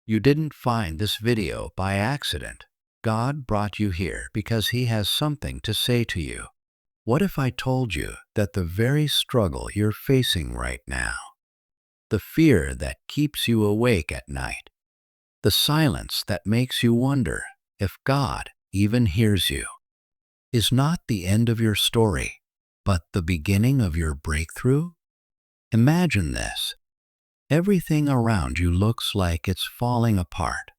You didn't find this video by accident. God brought you here because He has something to say to you. What if I told you that the very struggle you're facing right now, the fear that keeps you awake at night, the silence that makes you wonder if God even hears you, is not the end of your story, but the beginning of your breakthrough? Imagine this. Everything around you looks like it's falling apart.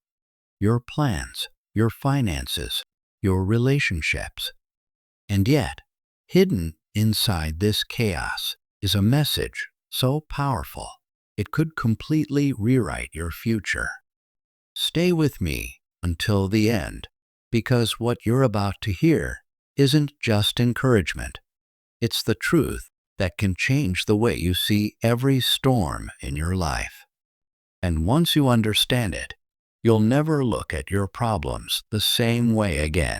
Your plans, your finances, your relationships. And yet, hidden inside this chaos is a message so powerful it could completely rewrite your future. Stay with me until the end, because what you're about to hear isn't just encouragement. It's the truth that can change the way you see every storm in your life. And once you understand it, you'll never look at your problems the same way again.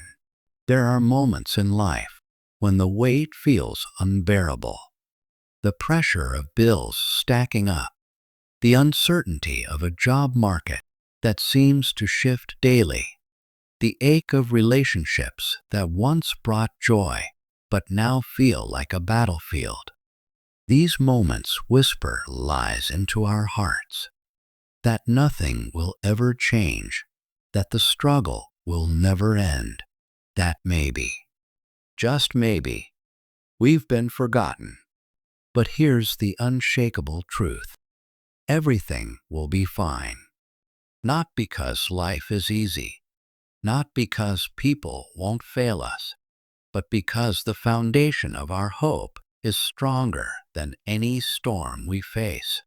There are moments in life when the weight feels unbearable. The pressure of bills stacking up, the uncertainty of a job market that seems to shift daily, the ache of relationships that once brought joy but now feel like a battlefield. These moments whisper lies into our hearts, that nothing will ever change, that the struggle will never end, that maybe, just maybe, we've been forgotten. But here's the unshakable truth. Everything will be fine. Not because life is easy, not because people won't fail us, but because the foundation of our hope is stronger than any storm we face.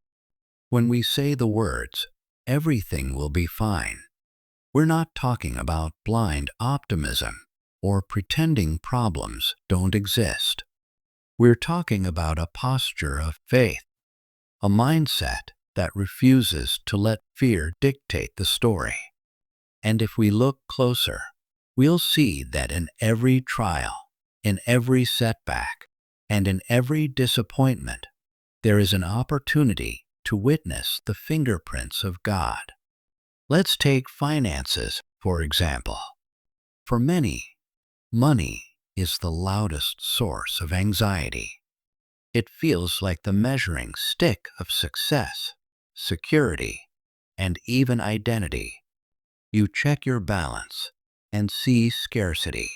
When we say the words, "everything will be fine," we're not talking about blind optimism or pretending problems don't exist. We're talking about a posture of faith, a mindset that refuses to let fear dictate the story. And if we look closer, we'll see that in every trial, in every setback, and in every disappointment, there is an opportunity to witness the fingerprints of God. Let's take finances, for example. For many, money is the loudest source of anxiety. It feels like the measuring stick of success, security, and even identity. You check your balance and see scarcity.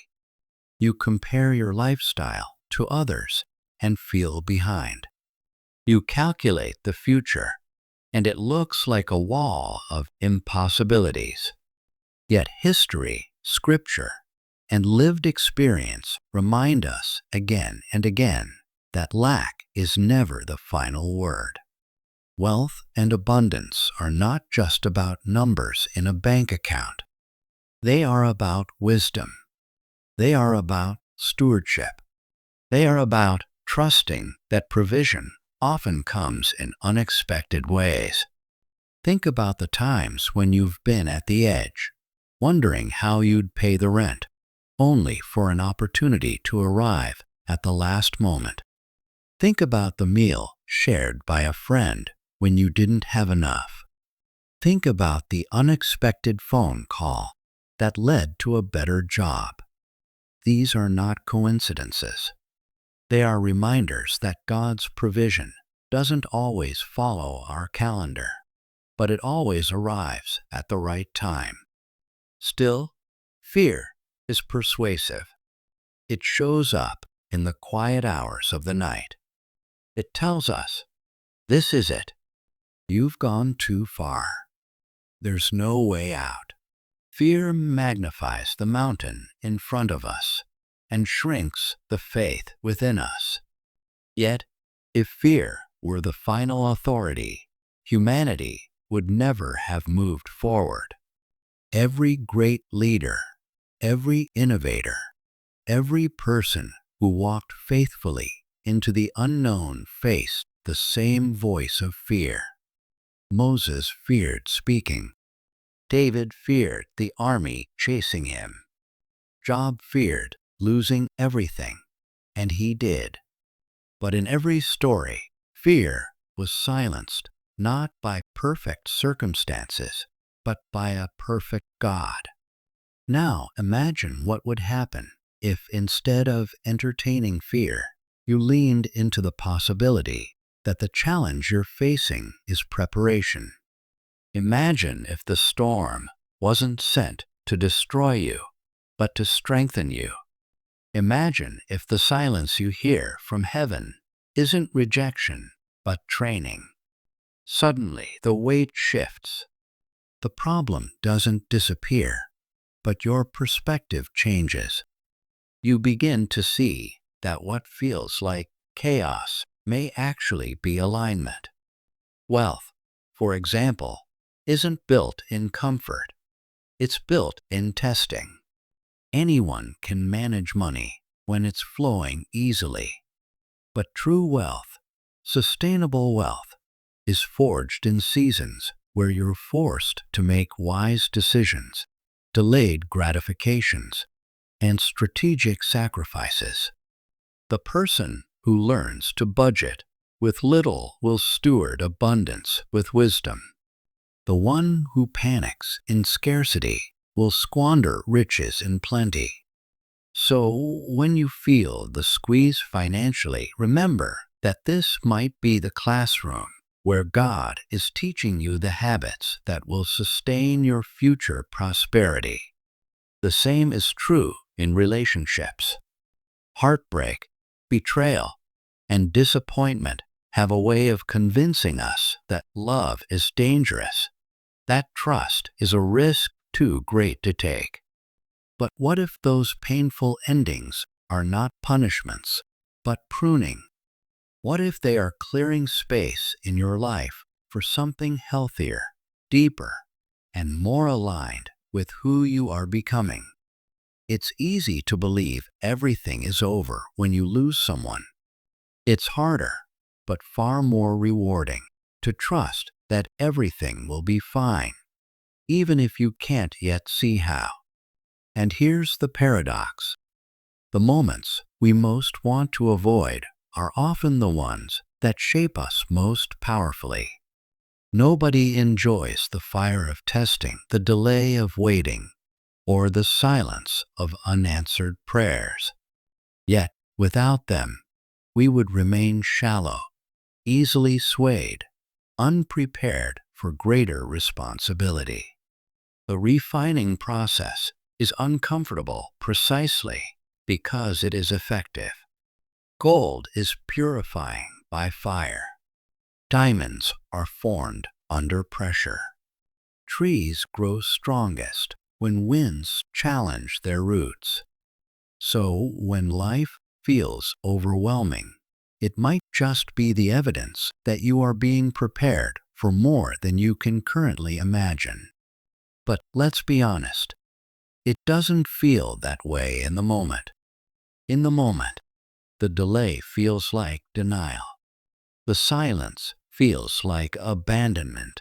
You compare your lifestyle to others and feel behind. You calculate the future, and it looks like a wall of impossibilities. Yet history, scripture, and lived experience remind us again and again that lack is never the final word. Wealth and abundance are not just about numbers in a bank account. They are about wisdom. They are about stewardship. They are about trusting that provision often comes in unexpected ways. Think about the times when you've been at the edge, wondering how you'd pay the rent, only for an opportunity to arrive at the last moment. Think about the meal shared by a friend when you didn't have enough. Think about the unexpected phone call that led to a better job. These are not coincidences. They are reminders that God's provision doesn't always follow our calendar, but it always arrives at the right time. Still, fear is persuasive. It shows up in the quiet hours of the night. It tells us, "This is it. You've gone too far. There's no way out." Fear magnifies the mountain in front of us and shrinks the faith within us. Yet, if fear were the final authority, humanity would never have moved forward. Every great leader, every innovator, every person who walked faithfully into the unknown faced the same voice of fear. Moses feared speaking. David feared the army chasing him. Job feared losing everything, and he did. But in every story, fear was silenced not by perfect circumstances, but by a perfect God. Now imagine what would happen if, instead of entertaining fear, you leaned into the possibility that the challenge you're facing is preparation. Imagine if the storm wasn't sent to destroy you, but to strengthen you. Imagine if the silence you hear from heaven isn't rejection, but training. Suddenly, the weight shifts. The problem doesn't disappear, but your perspective changes. You begin to see that what feels like chaos may actually be alignment. Wealth, for example, isn't built in comfort. It's built in testing. Anyone can manage money when it's flowing easily. But true wealth, sustainable wealth, is forged in seasons where you're forced to make wise decisions, delayed gratifications, and strategic sacrifices. The person who learns to budget with little will steward abundance with wisdom. The one who panics in scarcity will squander riches in plenty. So, when you feel the squeeze financially, remember that this might be the classroom where God is teaching you the habits that will sustain your future prosperity. The same is true in relationships. Heartbreak, betrayal, and disappointment have a way of convincing us that love is dangerous, that trust is a risk too great to take. But what if those painful endings are not punishments, but pruning? What if they are clearing space in your life for something healthier, deeper, and more aligned with who you are becoming? It's easy to believe everything is over when you lose someone. It's harder, but far more rewarding, to trust that everything will be fine, even if you can't yet see how. And here's the paradox. The moments we most want to avoid are often the ones that shape us most powerfully. Nobody enjoys the fire of testing, the delay of waiting, or the silence of unanswered prayers. Yet, without them, we would remain shallow, easily swayed, unprepared for greater responsibility. The refining process is uncomfortable precisely because it is effective. Gold is purifying by fire. Diamonds are formed under pressure. Trees grow strongest when winds challenge their roots. So, when life feels overwhelming, it might just be the evidence that you are being prepared for more than you can currently imagine. But let's be honest, it doesn't feel that way in the moment. In the moment, the delay feels like denial. The silence feels like abandonment.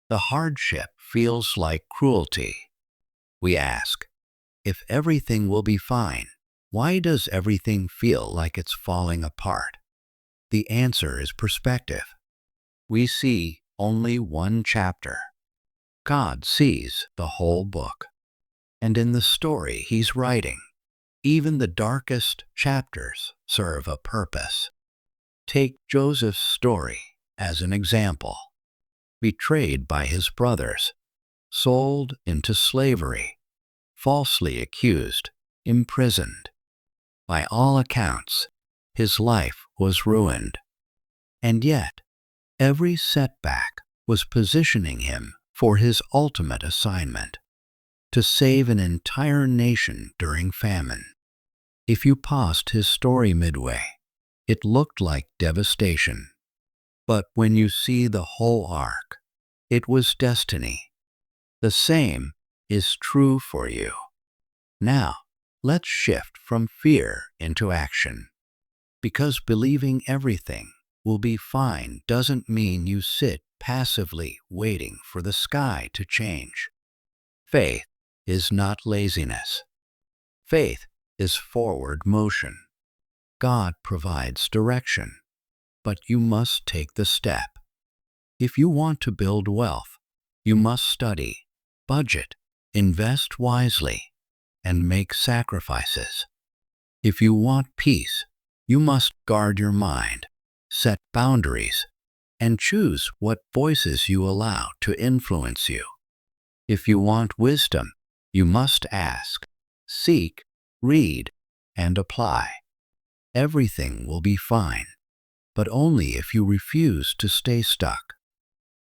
The hardship feels like cruelty. We ask, if everything will be fine, why does everything feel like it's falling apart? The answer is perspective. We see only one chapter. God sees the whole book. And in the story He's writing, even the darkest chapters serve a purpose. Take Joseph's story as an example. Betrayed by his brothers, sold into slavery, falsely accused, imprisoned. By all accounts, his life was ruined. And yet, every setback was positioning him for his ultimate assignment: to save an entire nation during famine. If you paused his story midway, it looked like devastation. But when you see the whole arc, it was destiny. The same is true for you. Now, let's shift from fear into action. Because believing everything will be fine doesn't mean you sit passively waiting for the sky to change. Faith is not laziness. Faith is forward motion. God provides direction, but you must take the step. If you want to build wealth, you must study, budget, invest wisely, and make sacrifices. If you want peace, you must guard your mind, set boundaries, and choose what voices you allow to influence you. If you want wisdom, you must ask, seek, read, and apply. Everything will be fine, but only if you refuse to stay stuck.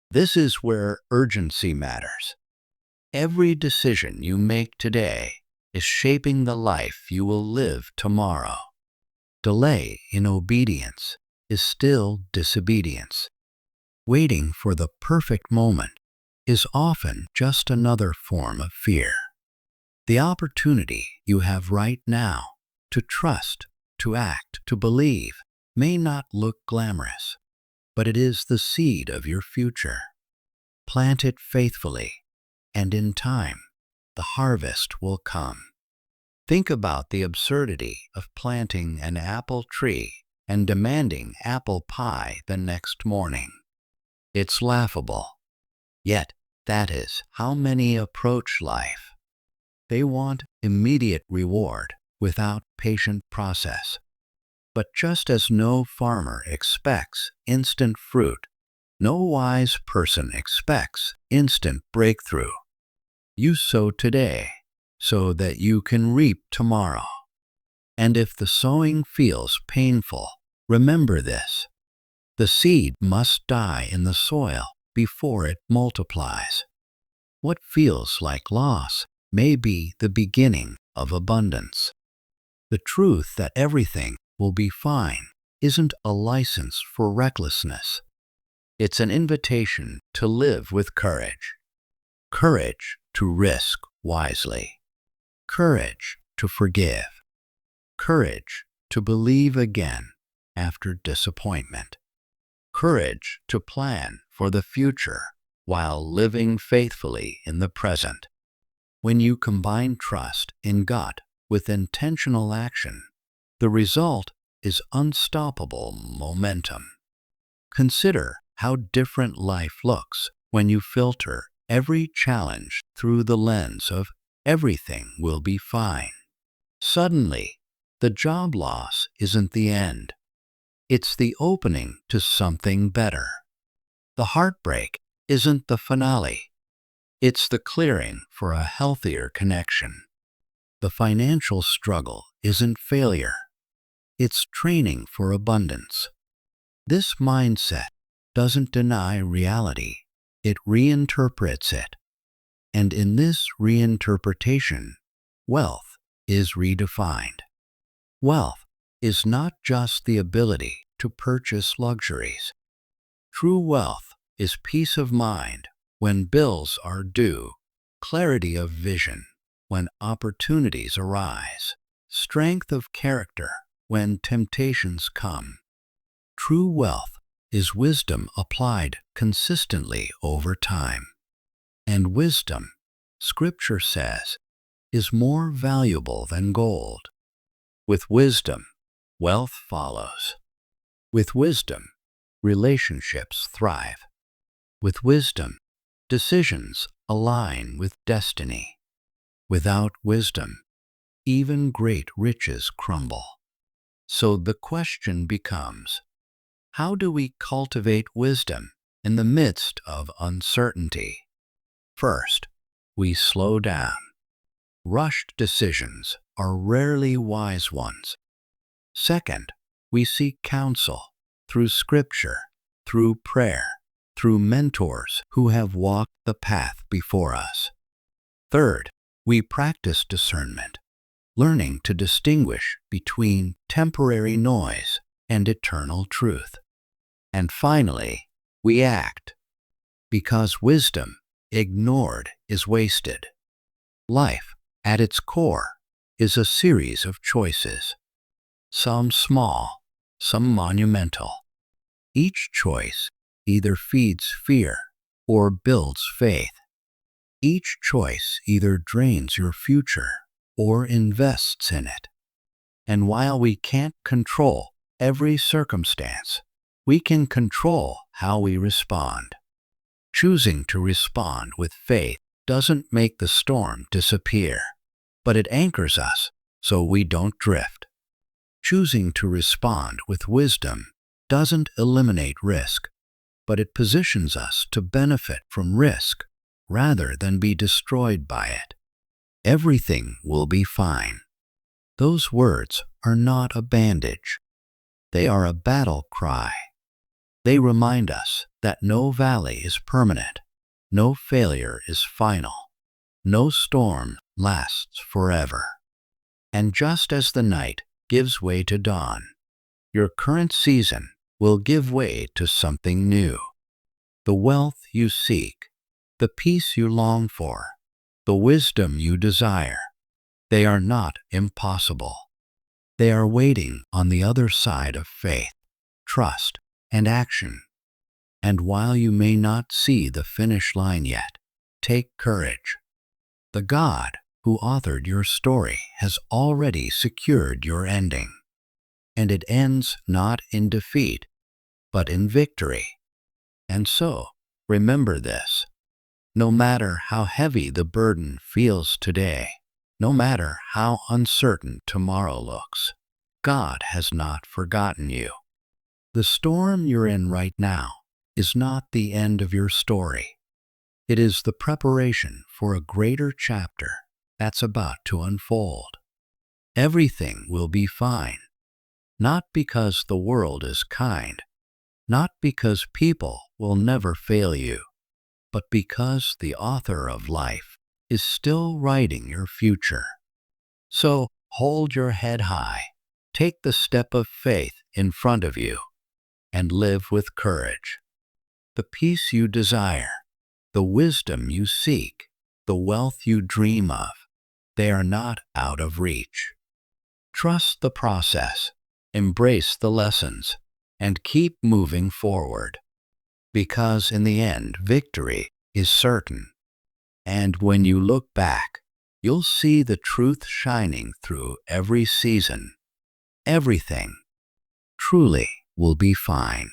This is where urgency matters. Every decision you make today is shaping the life you will live tomorrow. Delay in obedience is still disobedience. Waiting for the perfect moment is often just another form of fear. The opportunity you have right now to trust, to act, to believe may not look glamorous, but it is the seed of your future. Plant it faithfully, and in time, the harvest will come. Think about the absurdity of planting an apple tree and demanding apple pie the next morning. It's laughable. Yet, that is how many approach life. They want immediate reward without patient process. But just as no farmer expects instant fruit, no wise person expects instant breakthrough. You sow today so that you can reap tomorrow. And if the sowing feels painful, remember this: the seed must die in the soil before it multiplies. What feels like loss may be the beginning of abundance. The truth that everything will be fine isn't a license for recklessness. It's an invitation to live with courage. Courage to risk wisely. Courage to forgive. Courage to believe again after disappointment. Courage to plan for the future while living faithfully in the present. When you combine trust in God with intentional action, the result is unstoppable momentum. Consider how different life looks when you filter every challenge through the lens of everything will be fine. Suddenly, the job loss isn't the end. It's the opening to something better. The heartbreak isn't the finale. It's the clearing for a healthier connection. The financial struggle isn't failure. It's training for abundance. This mindset doesn't deny reality. It reinterprets it. And in this reinterpretation, wealth is redefined. Wealth is not just the ability to purchase luxuries. True wealth is peace of mind when bills are due, clarity of vision when opportunities arise, strength of character when temptations come. True wealth is wisdom applied consistently over time. And wisdom, Scripture says, is more valuable than gold. With wisdom, wealth follows. With wisdom, relationships thrive. With wisdom, decisions align with destiny. Without wisdom, even great riches crumble. So the question becomes, how do we cultivate wisdom in the midst of uncertainty? First, we slow down. Rushed decisions are rarely wise ones. Second, we seek counsel through Scripture, through prayer, through mentors who have walked the path before us. Third, we practice discernment, learning to distinguish between temporary noise and eternal truth. And finally, we act, because wisdom ignored is wasted. Life, at its core, is a series of choices, some small, some monumental. Each choice either feeds fear or builds faith. Each choice either drains your future or invests in it. And while we can't control every circumstance, we can control how we respond. Choosing to respond with faith doesn't make the storm disappear, but it anchors us so we don't drift. Choosing to respond with wisdom doesn't eliminate risk, but it positions us to benefit from risk rather than be destroyed by it. Everything will be fine. Those words are not a bandage. They are a battle cry. They remind us that no valley is permanent, no failure is final, no storm lasts forever. And just as the night gives way to dawn, your current season will give way to something new. The wealth you seek, the peace you long for, the wisdom you desire, they are not impossible. They are waiting on the other side of faith, trust, and action. And while you may not see the finish line yet, take courage. The God who authored your story has already secured your ending. And it ends not in defeat, but in victory. And so, remember this. No matter how heavy the burden feels today, no matter how uncertain tomorrow looks, God has not forgotten you. The storm you're in right now is not the end of your story. It is the preparation for a greater chapter that's about to unfold. Everything will be fine, not because the world is kind, not because people will never fail you, but because the author of life is still writing your future. So hold your head high, take the step of faith in front of you, and live with courage. The peace you desire, the wisdom you seek, the wealth you dream of, they are not out of reach. Trust the process, embrace the lessons, and keep moving forward. Because in the end, victory is certain. And when you look back, you'll see the truth shining through every season. Everything truly will be fine.